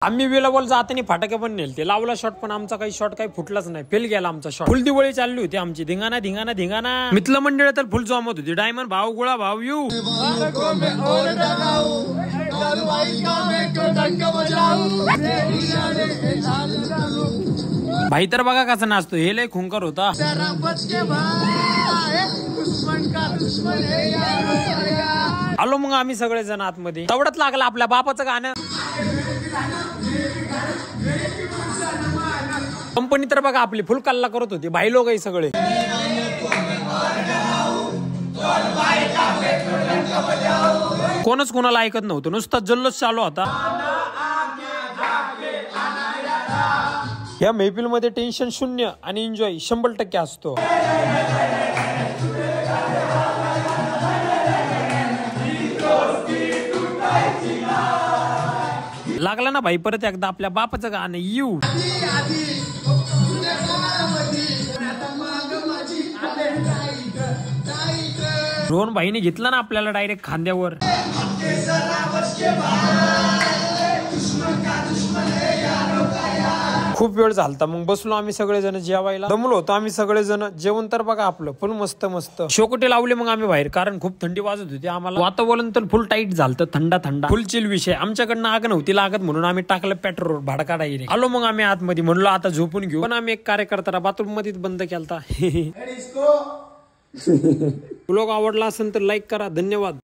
आम्ही वेळेवर जाताना फटाके पण नेलते, लावला शॉट पण आमचा काही शॉट काही फुटलाच नाही, फेल गेला आमचा शॉट. फुल दिवाळी चालली होती आमची, धिंगाणा धिंगाणा धिंगाणा. मित्र मंडळ तर फुल जमत होती, डायमंड भाऊ गुळा भाऊ यू भाई. तर बघा कसा नाचतो, हे लय खुंकर होता. आलो मग आम्ही सगळेजण आतमध्ये, तेवढंच लागलं आपल्या बापाचं गाणं. कंपनी तर बघा आपली फुल कल्ला करत होती, भाई लोक सगळे. कोणच कोणाला ऐकत नव्हतं, नुसता जल्लोष चालू होता. या महफिल मध्ये टेन्शन शून्य आणि एन्जॉय 100% असतो. लागला ना भाई परत एकदा आपल्या बापाचं गाणं यू. रोहन भाईने घेतला ना आपल्याला डायरेक्ट खांद्यावर. खूप वेळ झालता, मग बसलो आम्ही सगळेजण जेवायला. दमलो होतो आम्ही सगळेजण. जेवण तर बघा आपलं फुल मस्त मस्त. शोकोटे लावले मग आम्ही बाहेर, कारण खूप थंडी वाजत होती आम्हाला. वातावरण तर फुल टाईट झालं, थंडा थंडा फुल चिल विषय. आमच्याकडनं आग नव्हती लागत म्हणून आम्ही टाकलं पेट्रोल भाडका डायरेक्ट. आलो मग आम्ही आतमध्ये, म्हणलो आता झोपून घेऊ. पण आम्ही एक कार्यकर्ता बाथरूम मध्ये बंद केलता. ब्लॉग आवडला असेल तर लाईक करा. धन्यवाद.